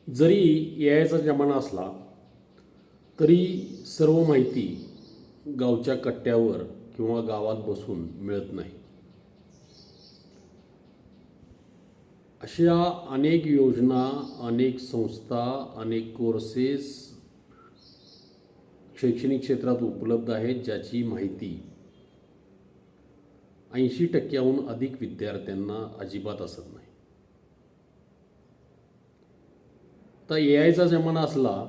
जरी ए आयचा जमाना असला तरी सर्व माहिती गावच्या कट्ट्यावर किंवा गावात बसून मिळत नाही. अशा अनेक योजना, अनेक संस्था, अनेक कोर्सेस शैक्षणिक क्षेत्रात उपलब्ध आहेत, ज्याची माहिती 80% अधिक विद्यार्थ्यांना अजिबात असत नाही. तर ए आयचा जमाना असला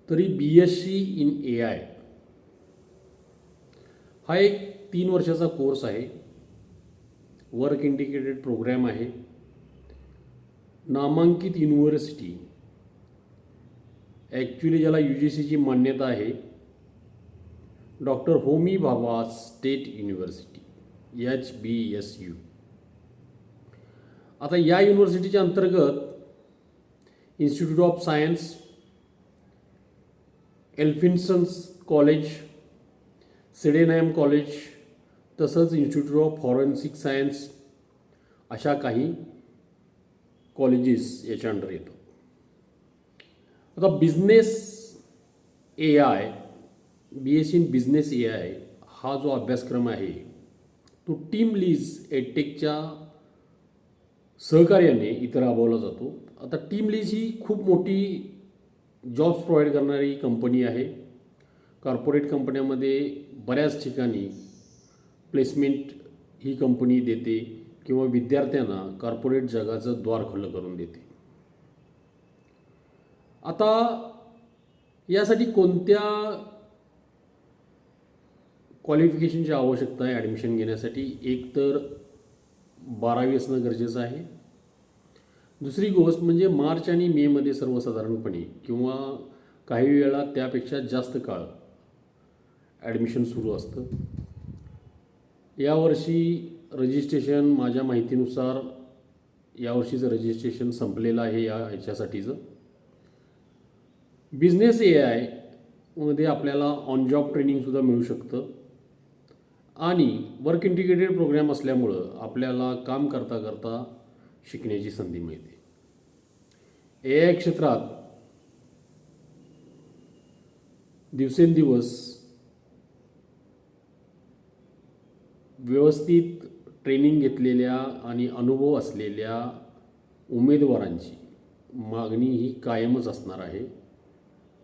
तरी BSc इन AI हा एक 3 वर्षाचा कोर्स आहे. वर्क इंडिकेटेड प्रोग्रॅम आहे. नामांकित युनिव्हर्सिटी, ॲक्च्युली ज्याला UGCची मान्यता आहे, doctor Homi Bhabha state university HBSU. आता या युनिव्हर्सिटीच्या अंतर्गत institute of science, Elphinstone college, Sydenham college, तसंच इन्स्टिट्यूट ऑफ फॉरेन्सिक सायन्स अशा काही कॉलेजेस याच्या अंडर येतात. आता business AI, BSc in business AI हा जो अभ्यासक्रम आहे तो टीम लीज एडटेकच्या सहकार्याने इतर राबवला जातो. आता टीम लीज ही खूप मोठी जॉब्स प्रोव्हाइड करणारी कंपनी आहे. कॉर्पोरेट कंपन्यामध्ये बऱ्याच ठिकाणी प्लेसमेंट ही कंपनी देते किंवा विद्यार्थ्यांना कॉर्पोरेट जगाचं द्वार खुलं करून देते. आता यासाठी कोणत्या क्वालिफिकेशनची आवश्यकता आहे ॲडमिशन घेण्यासाठी? एक तर 12वी असणं गरजेचं आहे. दुसरी गोष्ट म्हणजे मार्च आणि मेमध्ये सर्वसाधारणपणे किंवा काही वेळा त्यापेक्षा जास्त काळ ॲडमिशन सुरू असतं. यावर्षी रजिस्ट्रेशन माझ्या माहितीनुसार यावर्षीचं रजिस्ट्रेशन संपलेलं आहे. ह्याच्यासाठीचं बिझनेस AI मध्ये आपल्याला ऑन जॉब ट्रेनिंगसुद्धा मिळू शकतं आणि वर्क इंटिग्रेटेड प्रोग्रॅम असल्यामुळं आपल्याला काम करता करता शिकण्याची संधी मिळते. AI क्षेत्रात दिवसेंदिवस व्यवस्थित ट्रेनिंग घेतलेल्या आणि अनुभव असलेल्या उमेदवारांची मागणी ही कायमच असणार आहे.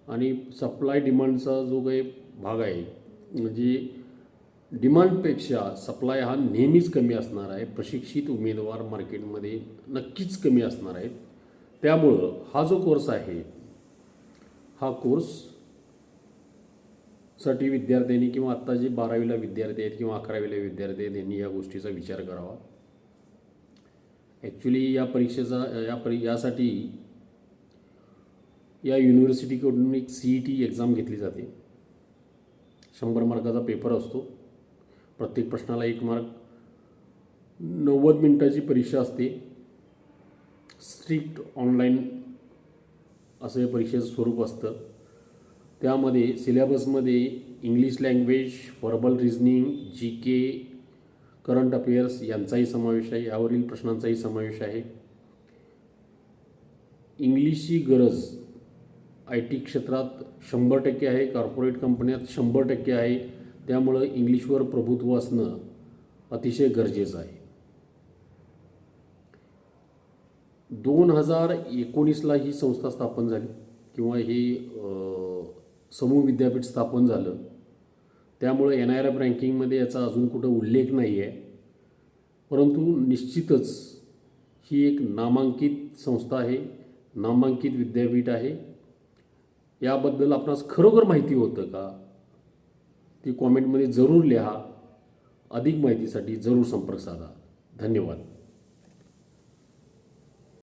आणि सप्लाय डिमांडचा जो काही भाग आहे, म्हणजे डिमांडपेक्षा सप्लाय हा नेहमीच कमी असणार आहे. प्रशिक्षित उमेदवार मार्केटमध्ये नक्कीच कमी असणार आहेत. त्यामुळं हा जो कोर्स आहे, हा कोर्ससाठी विद्यार्थ्यांनी किंवा आत्ता जे 12वीला विद्यार्थी आहेत किंवा 11वीला विद्यार्थी आहेत यांनी या गोष्टीचा विचार करावा. ॲक्च्युली या परीक्षेचा यासाठी या युनिव्हर्सिटीकडून एक CET एक्झाम घेतली जाते. 100 मार्काचा पेपर असतो. प्रत्येक प्रश्नाला 1 मार्क. 90 मिनिटाची परीक्षा असते. स्ट्रिक्ट ऑनलाईन असं या परीक्षेचं स्वरूप असतं. त्यामध्ये सिलेबसमध्ये English language, verbal reasoning, GK, current affairs यांचाही समावेश आहे. यावरील प्रश्नांचाही समावेश आहे. इंग्लिशची गरज IT क्षेत्रात 100% आहे. कॉर्पोरेट कंपन्यात 100% आहे. त्यामुळं इंग्लिशवर प्रभुत्व असणं अतिशय गरजेचं आहे. 2019ला ही संस्था स्थापन झाली किंवा हे समूह विद्यापीठ स्थापन झालं. त्यामुळं NIRF रँकिंगमध्ये याचा अजून कुठं उल्लेख नाही आहे. परंतु निश्चितच ही एक नामांकित संस्था आहे, नामांकित विद्यापीठ आहे. याबद्दल आपणास खरोखर माहिती होतं का? ती कॉमेंटमध्ये जरूर लिहा. अधिक माहितीसाठी जरूर संपर्क साधा. धन्यवाद.